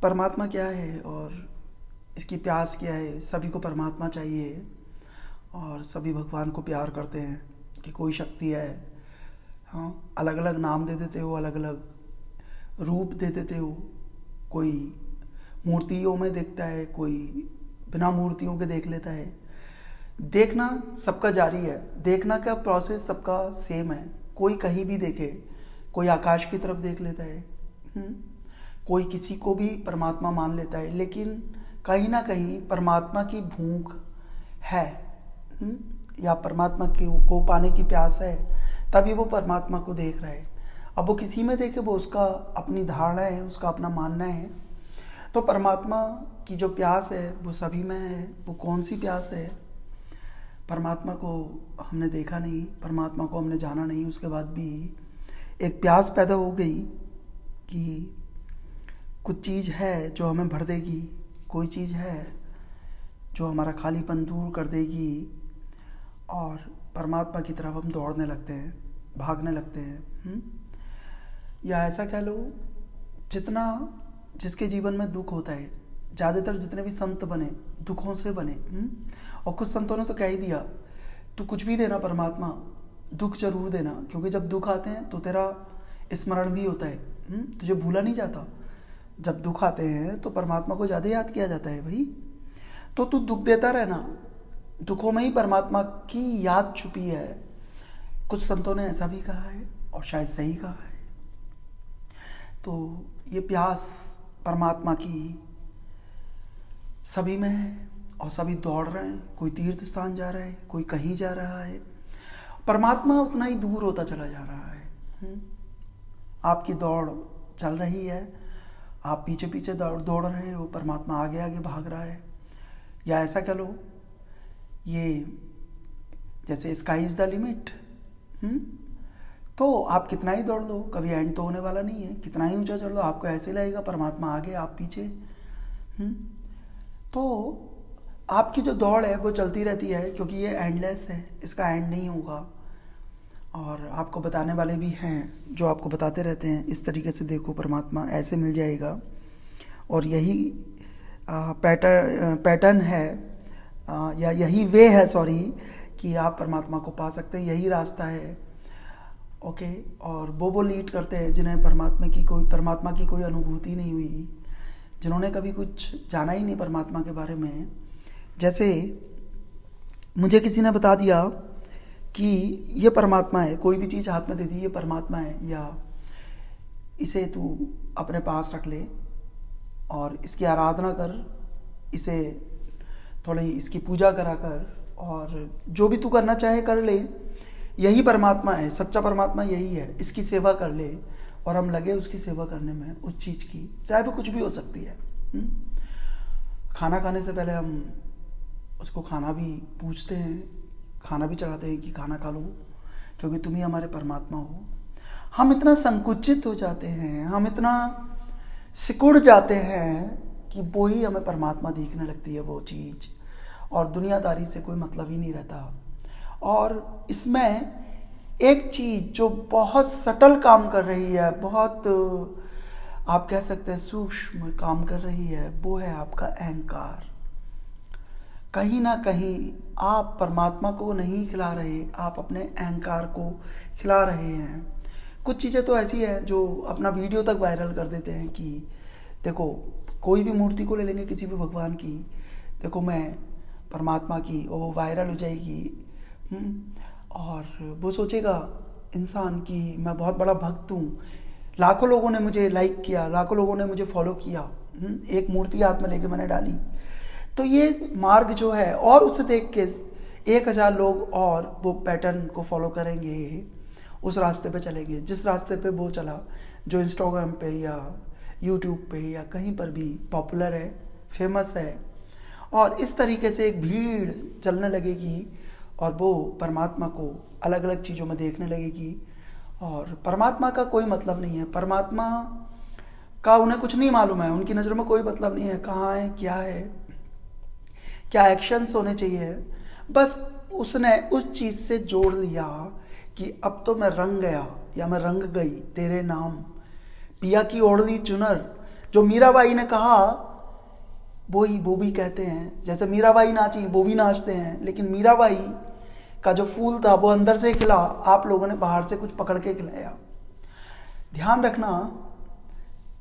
परमात्मा क्या है और इसकी प्यास क्या है। सभी को परमात्मा चाहिए और सभी भगवान को प्यार करते हैं कि कोई शक्ति है। हाँ, अलग अलग नाम दे देते हो, अलग अलग रूप दे देते हो। कोई मूर्तियों में देखता है, कोई बिना मूर्तियों के देख लेता है। देखना सबका जारी है, देखना का प्रोसेस सबका सेम है। कोई कहीं भी देखे, कोई आकाश की तरफ देख लेता है, कोई किसी को भी परमात्मा मान लेता है, लेकिन कहीं ना कहीं परमात्मा की भूख है, या परमात्मा को पाने की प्यास है, तभी वो परमात्मा को देख रहा है। अब वो किसी में देखे, वो उसका अपनी धारणा है, उसका अपना मानना है। तो परमात्मा की जो प्यास है वो सभी में है। वो कौन सी प्यास है? परमात्मा को हमने देखा नहीं, परमात्मा को हमने जाना नहीं, उसके बाद भी एक प्यास पैदा हो गई कि कुछ चीज़ है जो हमें भर देगी, कोई चीज़ है जो हमारा खालीपन दूर कर देगी, और परमात्मा की तरफ हम दौड़ने लगते हैं, भागने लगते हैं। या ऐसा कह लो, जिसके जीवन में दुख होता है, ज़्यादातर जितने भी संत बने दुखों से बने। और कुछ संतों ने तो कह ही दिया, तू कुछ भी देना परमात्मा, दुख जरूर देना, क्योंकि जब दुख आते हैं तो तेरा स्मरण भी होता है, तुझे भूला नहीं जाता। जब दुख आते हैं तो परमात्मा को ज़्यादा याद किया जाता है भाई। तो तू दुख देता रहना, दुखों में ही परमात्मा की याद छुपी है। कुछ संतों ने ऐसा भी कहा है और शायद सही कहा है। तो ये प्यास परमात्मा की सभी में है और सभी दौड़ रहे हैं। कोई तीर्थ स्थान जा रहा है, कोई कहीं जा रहा है। परमात्मा उतना ही दूर होता चला जा रहा है। आपकी दौड़ चल रही है, आप पीछे पीछे दौड़ रहे हो, परमात्मा आगे आगे भाग रहा है। या ऐसा कह लो, ये जैसे स्काई इज द लिमिट। तो आप कितना ही दौड़ लो, कभी एंड तो होने वाला नहीं है। कितना ही ऊंचा चढ़ लो, आपको ऐसे लगेगा परमात्मा आगे आप पीछे। तो आपकी जो दौड़ है वो चलती रहती है, क्योंकि ये एंडलेस है, इसका एंड नहीं होगा। और आपको बताने वाले भी हैं जो आपको बताते रहते हैं, इस तरीके से देखो परमात्मा ऐसे मिल जाएगा। और यही पैटर्न है, या यही वे है, सॉरी, कि आप परमात्मा को पा सकते हैं। यही रास्ता है। ओके। और वो लीड करते हैं जिन्हें परमात्मा की कोई अनुभूति नहीं हुई, जिन्होंने कभी कुछ जाना ही नहीं परमात्मा के बारे में। जैसे मुझे किसी ने बता दिया कि ये परमात्मा है, कोई भी चीज़ हाथ में दे दी, ये परमात्मा है, या इसे तू अपने पास रख ले और इसकी आराधना कर, इसे थोड़ी इसकी पूजा करा कर, और जो भी तू करना चाहे कर ले, यही परमात्मा है, सच्चा परमात्मा यही है, इसकी सेवा कर ले। और हम लगे उसकी सेवा करने में, उस चीज़ की, चाहे वो कुछ भी हो सकती है। खाना खाने से पहले हम उसको खाना भी पूछते हैं, खाना भी चढ़ाते हैं कि खाना खा लो, क्योंकि तुम ही हमारे परमात्मा हो। हम इतना संकुचित हो जाते हैं, हम इतना सिकुड़ जाते हैं कि वो ही हमें परमात्मा दिखने लगती है, वो चीज़, और दुनियादारी से कोई मतलब ही नहीं रहता। और इसमें एक चीज़ जो बहुत सटल काम कर रही है, बहुत आप कह सकते हैं सूक्ष्म काम कर रही है, वो है आपका अहंकार। कहीं ना कहीं आप परमात्मा को नहीं खिला रहे, आप अपने अहंकार को खिला रहे हैं। कुछ चीज़ें तो ऐसी हैं जो अपना वीडियो तक वायरल कर देते हैं कि देखो, कोई भी मूर्ति को ले लेंगे किसी भी भगवान की, देखो मैं परमात्मा की, और वो वायरल हो जाएगी। और वो सोचेगा इंसान कि मैं बहुत बड़ा भक्त हूँ, लाखों लोगों ने मुझे लाइक किया, लाखों लोगों ने मुझे फॉलो किया, एक मूर्ति हाथ में लेके मैंने डाली। तो ये मार्ग जो है, और उसे देख के 1000 लोग और वो पैटर्न को फॉलो करेंगे, उस रास्ते पे चलेंगे जिस रास्ते पे वो चला, जो इंस्टाग्राम पे या यूट्यूब पे या कहीं पर भी पॉपुलर है, फेमस है। और इस तरीके से एक भीड़ चलने लगेगी और वो परमात्मा को अलग अलग चीज़ों में देखने लगेगी। और परमात्मा का कोई मतलब नहीं है, परमात्मा का उन्हें कुछ नहीं मालूम है, उनकी नज़रों में कोई मतलब नहीं है कहाँ है, क्या एक्शंस होने चाहिए। बस उसने उस चीज़ से जोड़ लिया कि अब तो मैं रंग गया या मैं रंग गई तेरे नाम, पिया की ओढ़ ली चुनर, जो मीराबाई ने कहा वो भी कहते हैं। जैसे मीराबाई नाची, वो भी नाचते हैं, लेकिन मीराबाई का जो फूल था वो अंदर से खिला, आप लोगों ने बाहर से कुछ पकड़ के खिलाया। ध्यान रखना,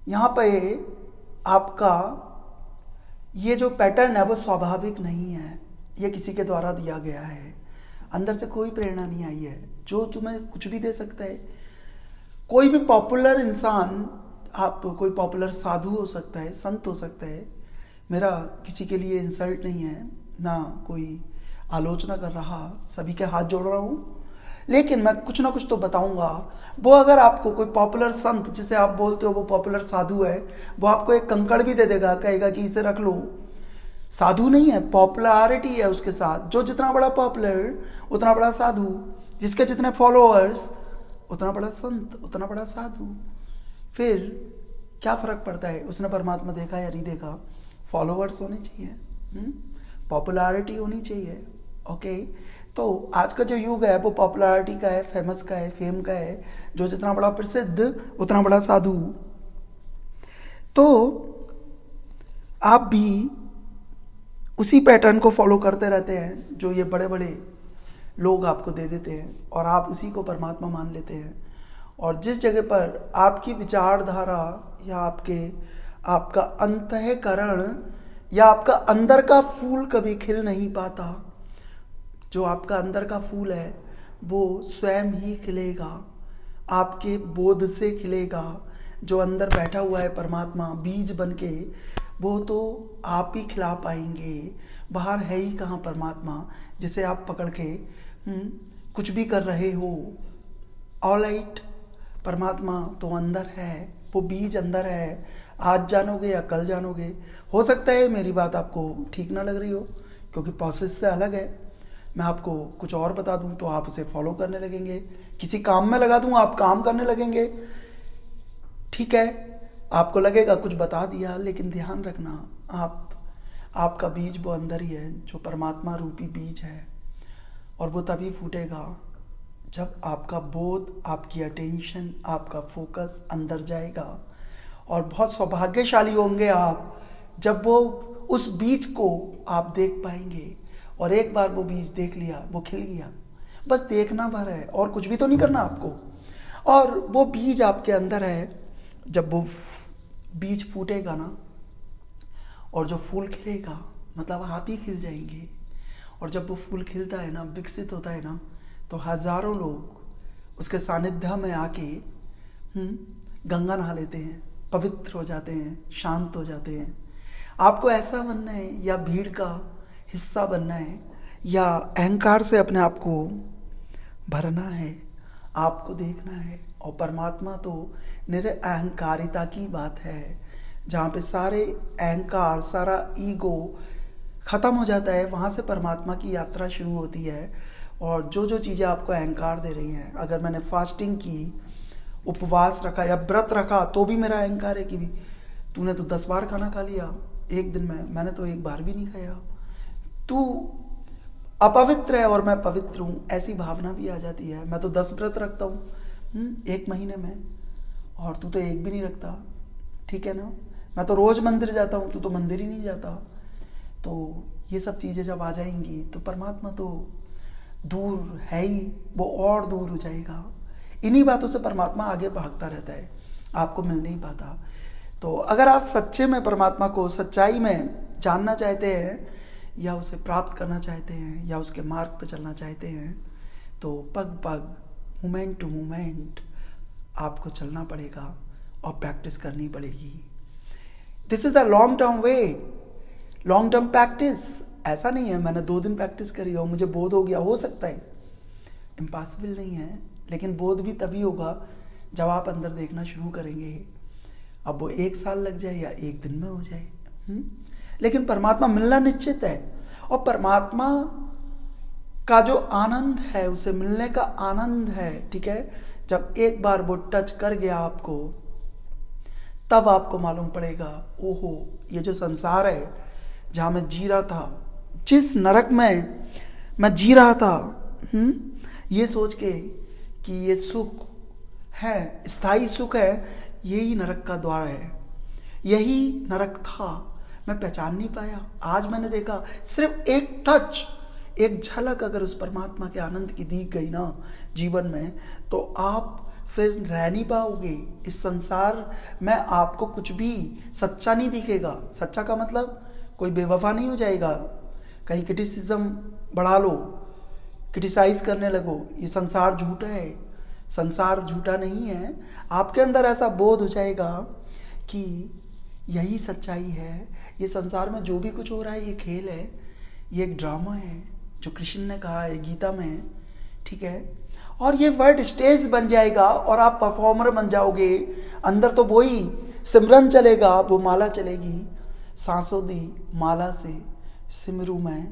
यहाँ पे आपका ये जो पैटर्न है वो स्वाभाविक नहीं है, ये किसी के द्वारा दिया गया है। अंदर से कोई प्रेरणा नहीं आई है जो तुम्हें कुछ भी दे सकता है। कोई भी पॉपुलर इंसान, आप तो कोई पॉपुलर साधु हो सकता है, संत हो सकता है। मेरा किसी के लिए इंसल्ट नहीं है, ना कोई आलोचना कर रहा, सभी के हाथ जोड़ रहा हूँ, लेकिन मैं कुछ ना कुछ तो बताऊंगा। वो अगर आपको कोई पॉपुलर संत, जिसे आप बोलते हो वो पॉपुलर साधु है, वो आपको एक कंकड़ भी दे देगा, कहेगा कि इसे रख लो। साधु नहीं है, पॉपुलैरिटी है उसके साथ। जो जितना बड़ा पॉपुलर उतना बड़ा साधु, जिसके जितने फॉलोअर्स उतना बड़ा संत, उतना बड़ा साधु। फिर क्या फर्क पड़ता है उसने परमात्मा देखा या नहीं देखा? फॉलोअर्स होने चाहिए, पॉपुलैरिटी होनी चाहिए। ओके, तो आज का जो युग है वो पॉपुलैरिटी का है, फेमस का है, फेम का है। जो जितना बड़ा प्रसिद्ध उतना बड़ा साधु। तो आप भी उसी पैटर्न को फॉलो करते रहते हैं जो ये बड़े बड़े लोग आपको दे देते हैं, और आप उसी को परमात्मा मान लेते हैं। और जिस जगह पर आपकी विचारधारा या आपका अंतःकरण या आपका अंदर का फूल कभी खिल नहीं पाता, जो आपका अंदर का फूल है वो स्वयं ही खिलेगा, आपके बोध से खिलेगा। जो अंदर बैठा हुआ है परमात्मा बीज बनके, वो तो आप ही खिला पाएंगे। बाहर है ही कहाँ परमात्मा जिसे आप पकड़ के कुछ भी कर रहे हो। ऑलराइट, परमात्मा तो अंदर है, वो बीज अंदर है। आज जानोगे या कल जानोगे। हो सकता है मेरी बात आपको ठीक ना लग रही हो, क्योंकि प्रोसेस से अलग है। मैं आपको कुछ और बता दूं तो आप उसे फॉलो करने लगेंगे। किसी काम में लगा दूं, आप काम करने लगेंगे। ठीक है, आपको लगेगा कुछ बता दिया, लेकिन ध्यान रखना, आपका बीज वो अंदर ही है, जो परमात्मा रूपी बीज है। और वो तभी फूटेगा जब आपका बोध, आपकी अटेंशन, आपका फोकस अंदर जाएगा। और बहुत सौभाग्यशाली होंगे आप जब वो उस बीज को आप देख पाएंगे। और एक बार वो बीज देख लिया, वो खिल गया, बस देखना भर है, और कुछ भी तो नहीं करना आपको। और वो बीज आपके अंदर है। जब वो बीज फूटेगा ना, और जो फूल खिलेगा, मतलब आप ही खिल जाएंगे। और जब वो फूल खिलता है ना, विकसित होता है ना, तो हजारों लोग उसके सानिध्य में आके गंगा नहा लेते हैं, पवित्र हो जाते हैं, शांत हो जाते हैं। आपको ऐसा बनना है, या भीड़ का हिस्सा बनना है, या अहंकार से अपने आप को भरना है, आपको देखना है। और परमात्मा तो निरअहंकारिता की बात है, जहाँ पे सारे अहंकार, सारा ईगो खत्म हो जाता है, वहाँ से परमात्मा की यात्रा शुरू होती है। और जो चीज़ें आपको अहंकार दे रही हैं, अगर मैंने फास्टिंग की, उपवास रखा या व्रत रखा, तो भी मेरा अहंकार है कि भी तूने तो 10 बार खाना खा लिया एक दिन में, मैंने तो एक बार भी नहीं खाया, तू अपवित्र है और मैं पवित्र हूँ, ऐसी भावना भी आ जाती है। मैं तो 10 व्रत रखता हूँ एक महीने में, और तू तो एक भी नहीं रखता, ठीक है ना। मैं तो रोज मंदिर जाता हूँ, तू तो मंदिर ही नहीं जाता। तो ये सब चीज़ें जब आ जाएंगी तो परमात्मा तो दूर है ही, वो और दूर हो जाएगा। इन्हीं बातों से परमात्मा आगे भागता रहता है, आपको मिल नहीं पाता। तो अगर आप सच्चे में परमात्मा को सच्चाई में जानना चाहते हैं, या उसे प्राप्त करना चाहते हैं, या उसके मार्ग पर चलना चाहते हैं, तो पग पग, मोमेंट टू मोमेंट आपको चलना पड़ेगा और प्रैक्टिस करनी पड़ेगी। This is the long term way, long term practice. ऐसा नहीं है मैंने 2 दिन प्रैक्टिस करी और मुझे बोध हो गया, हो सकता है, इम्पॉसिबल नहीं है। लेकिन बोध भी तभी होगा जब आप अंदर देखना शुरू करेंगे। अब वो 1 साल लग जाए या 1 दिन में हो जाए, लेकिन परमात्मा मिलना निश्चित है। और परमात्मा का जो आनंद है, उसे मिलने का आनंद है, ठीक है। जब एक बार वो टच कर गया आपको, तब आपको मालूम पड़ेगा, ओहो, ये जो संसार है जहां मैं जी रहा था, जिस नरक में मैं जी रहा था, ये सोच के कि ये सुख है, स्थायी सुख है, यही नरक का द्वार है। यही नरक था, मैं पहचान नहीं पाया। आज मैंने देखा, सिर्फ एक टच, एक झलक अगर उस परमात्मा के आनंद की दी गई ना जीवन में, तो आप फिर रह नहीं पाओगे इस संसार में। आपको कुछ भी सच्चा नहीं दिखेगा। सच्चा का मतलब कोई बेवफा नहीं हो जाएगा। कहीं क्रिटिसिज्म बढ़ा लो, क्रिटिसाइज करने लगो, ये संसार झूठा है। संसार झूठा नहीं है। आपके अंदर ऐसा बोध हो जाएगा कि यही सच्चाई है। ये संसार में जो भी कुछ हो रहा है ये खेल है, ये एक ड्रामा है, जो कृष्ण ने कहा है गीता में, ठीक है। और ये वर्ड स्टेज बन जाएगा और आप परफॉर्मर बन जाओगे। अंदर तो वही सिमरन चलेगा, वो माला चलेगी, सांसों दी माला से सिमरू मैं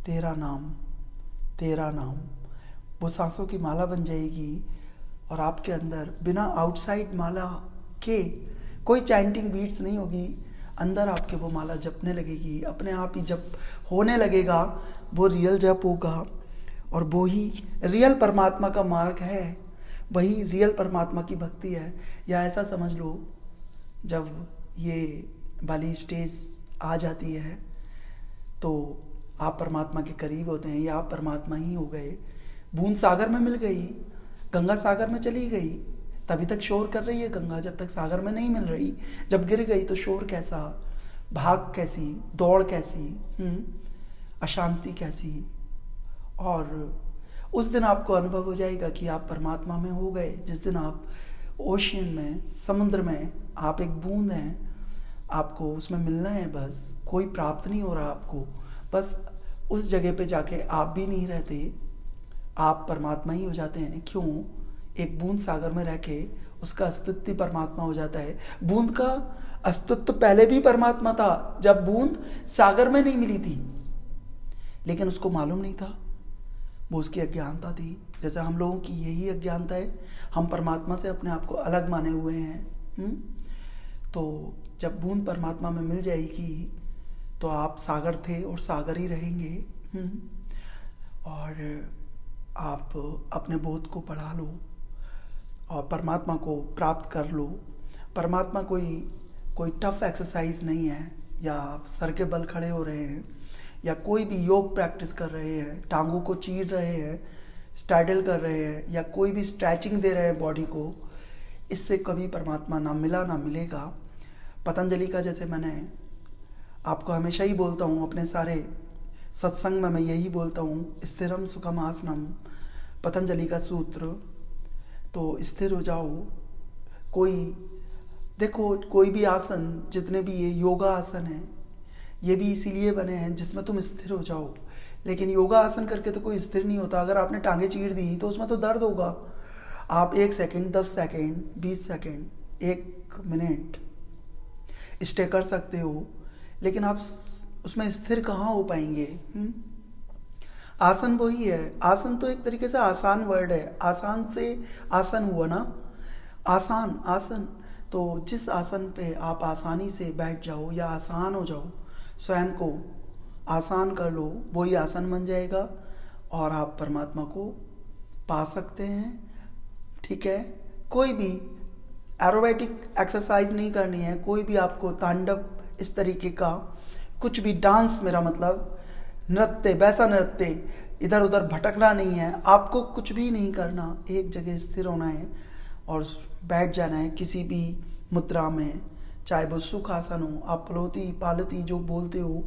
तेरा नाम, तेरा नाम। वो सांसों की माला बन जाएगी और आपके अंदर बिना आउटसाइड माला के कोई चैंटिंग बीट्स नहीं होगी। अंदर आपके वो माला जपने लगेगी, अपने आप ही जप होने लगेगा। वो रियल जप होगा और वो ही रियल परमात्मा का मार्ग है, वही रियल परमात्मा की भक्ति है। या ऐसा समझ लो, जब ये वाली स्टेज आ जाती है तो आप परमात्मा के करीब होते हैं, या आप परमात्मा ही हो गए। बूंद सागर में मिल गई, गंगा सागर में चली गई, तभी तक शोर कर रही है गंगा, जब तक सागर में नहीं मिल रही। जब गिर गई तो शोर कैसा, भाग कैसी, दौड़ कैसी, अशांति कैसी। और उस दिन आपको अनुभव हो जाएगा कि आप परमात्मा में हो गए। जिस दिन आप ओशियन में, समुद्र में, आप एक बूंद हैं, आपको उसमें मिलना है बस, कोई प्राप्त नहीं हो रहा आपको। बस उस जगह पे जाके आप भी नहीं रहते, आप परमात्मा ही हो जाते हैं। क्यों? एक बूंद सागर में रह के उसका अस्तित्व परमात्मा हो जाता है। बूंद का अस्तित्व पहले भी परमात्मा था, जब बूंद सागर में नहीं मिली थी, लेकिन उसको मालूम नहीं था। वो उसकी अज्ञानता थी। जैसे हम लोगों की यही अज्ञानता है, हम परमात्मा से अपने आप को अलग माने हुए हैं। तो जब बूंद परमात्मा में मिल जाएगी तो आप सागर थे और सागर ही रहेंगे। और आप अपने बोध को बढ़ा लो और परमात्मा को प्राप्त कर लो। परमात्मा कोई टफ एक्सरसाइज नहीं है, या आप सर के बल खड़े हो रहे हैं, या कोई भी योग प्रैक्टिस कर रहे हैं, टांगों को चीर रहे हैं, स्ट्राइडल कर रहे हैं, या कोई भी स्ट्रेचिंग दे रहे हैं बॉडी को, इससे कभी परमात्मा ना मिला ना मिलेगा। पतंजलि का, जैसे मैंने आपको हमेशा ही बोलता हूँ, अपने सारे सत्संग में मैं यही बोलता हूँ, स्थिरम सुखम आसनम, पतंजलि का सूत्र। तो स्थिर हो जाओ। देखो कोई भी आसन, जितने भी ये योगा आसन है, ये भी इसीलिए बने हैं जिसमें तुम स्थिर हो जाओ। लेकिन योगा आसन करके तो कोई स्थिर नहीं होता। अगर आपने टांगे चीर दी तो उसमें तो दर्द होगा। आप 1 second, 10 second, 20 second, 1 minute stay कर सकते हो, लेकिन आप उसमें स्थिर कहाँ हो पाएंगे। आसन वही है। आसन तो एक तरीके से आसान वर्ड है, आसान से आसन हुआ ना, आसान आसन। तो जिस आसन पे आप आसानी से बैठ जाओ या आसान हो जाओ, स्वयं को आसान कर लो, वही आसन बन जाएगा और आप परमात्मा को पा सकते हैं। ठीक है। कोई भी एरोबेटिक एक्सरसाइज नहीं करनी है, कोई भी आपको तांडव इस तरीके का कुछ भी, डांस मेरा मतलब नृत्य, वैसा नृत्य, इधर उधर भटकना नहीं है। आपको कुछ भी नहीं करना, एक जगह स्थिर होना है और बैठ जाना है किसी भी मुद्रा में, चाहे वो सुख आसन हो, आप पलोती पालती जो बोलते हो,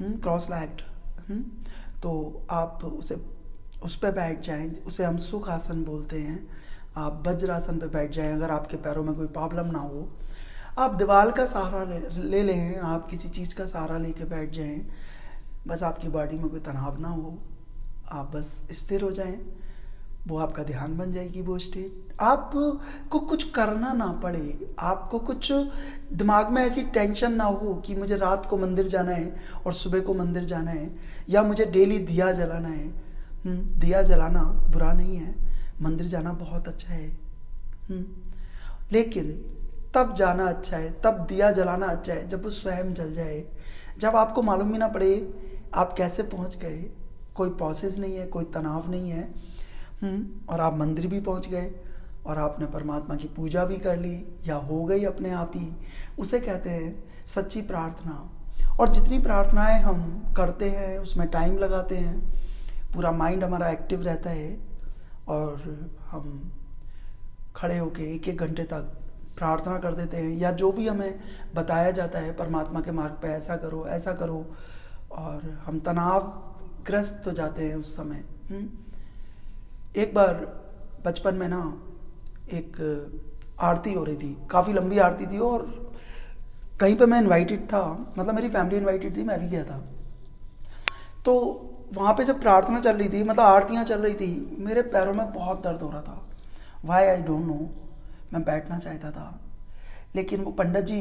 क्रॉस लेग्ड, तो आप उस पर बैठ जाएं, उसे हम सुख आसन बोलते हैं। आप वज्रासन पे बैठ जाएं अगर आपके पैरों में कोई प्रॉब्लम ना हो। आप दीवार का सहारा ले लें, आप किसी चीज़ का सहारा लेके बैठ जाएं, बस आपकी बॉडी में कोई तनाव ना हो, आप बस स्थिर हो जाएं, वो आपका ध्यान बन जाएगी वो स्टेट। आपको कुछ करना ना पड़े, आपको कुछ दिमाग में ऐसी टेंशन ना हो कि मुझे रात को मंदिर जाना है और सुबह को मंदिर जाना है, या मुझे डेली दिया जलाना है। दिया जलाना बुरा नहीं है, मंदिर जाना बहुत अच्छा है, लेकिन तब जाना अच्छा है, तब दिया जलाना अच्छा है जब वो स्वयं जल जाए, जब आपको मालूम भी ना पड़े आप कैसे पहुंच गए, कोई प्रोसेस नहीं है, कोई तनाव नहीं है, और आप मंदिर भी पहुंच गए। और आपने परमात्मा की पूजा भी कर ली या हो गई अपने आप ही, उसे कहते हैं सच्ची प्रार्थना। और जितनी प्रार्थनाएं हम करते हैं उसमें टाइम लगाते हैं, पूरा माइंड हमारा एक्टिव रहता है और हम खड़े होके 1-1 घंटे तक प्रार्थना कर देते हैं, या जो भी हमें बताया जाता है परमात्मा के मार्ग पे ऐसा करो ऐसा करो, और हम तनावग्रस्त हो जाते हैं उस समय। एक बार बचपन में ना एक आरती हो रही थी, काफ़ी लंबी आरती थी, और कहीं पे मैं इनवाइटेड था, मतलब मेरी फैमिली इनवाइटेड थी, मैं भी गया था। तो वहाँ पे जब प्रार्थना चल रही थी, मतलब आरतियाँ चल रही थी, मेरे पैरों में बहुत दर्द हो रहा था। Why I don't know. मैं बैठना चाहता था, लेकिन वो पंडित जी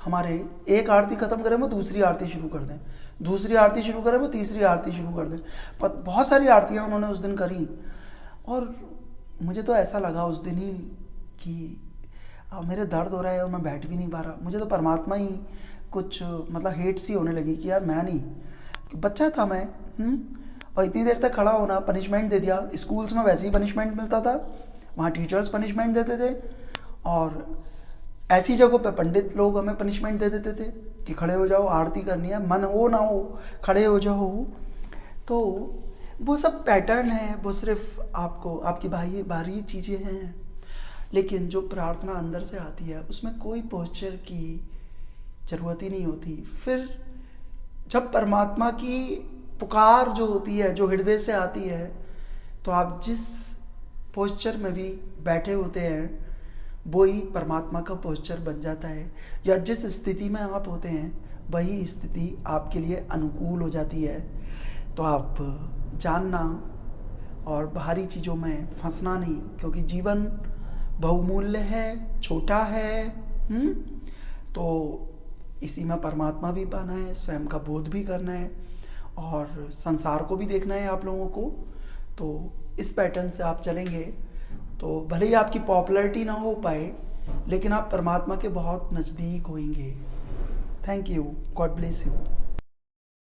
हमारे एक आरती खत्म करें वो दूसरी आरती शुरू कर दें, दूसरी आरती शुरू करें वो तीसरी आरती शुरू कर दें। पर बहुत सारी आरतियाँ उन्होंने उस दिन करी, और मुझे तो ऐसा लगा उस दिन ही कि मेरे दर्द हो रहा है और मैं बैठ भी नहीं पा रहा। मुझे तो परमात्मा ही कुछ मतलब हेट सी होने लगी कि यार मैं नहीं, बच्चा था मैं, और इतनी देर तक खड़ा होना, पनिशमेंट दे दिया। स्कूल्स में वैसे ही पनिशमेंट मिलता था, वहाँ टीचर्स पनिशमेंट देते थे, और ऐसी जगहों पे पंडित लोग हमें पनिशमेंट दे देते थे कि खड़े हो जाओ, आरती करनी है, मन हो ना हो खड़े हो जाओ। तो वो सब पैटर्न है, वो सिर्फ आपको आपकी बाहरी चीज़ें हैं, लेकिन जो प्रार्थना अंदर से आती है उसमें कोई पोस्चर की ज़रूरत ही नहीं होती। फिर जब परमात्मा की पुकार जो होती है, जो हृदय से आती है, तो आप जिस पोस्चर में भी बैठे होते हैं वो ही परमात्मा का पोस्चर बन जाता है, या जिस स्थिति में आप होते हैं वही स्थिति आपके लिए अनुकूल हो जाती है। तो आप जानना और बाहरी चीज़ों में फंसना नहीं, क्योंकि जीवन बहुमूल्य है, छोटा है। तो इसी में परमात्मा भी पाना है, स्वयं का बोध भी करना है, और संसार को भी देखना है आप लोगों को। तो इस पैटर्न से आप चलेंगे तो भले ही आपकी पॉपुलैरिटी ना हो पाए, लेकिन आप परमात्मा के बहुत नज़दीक होंगे। Thank you, God bless you.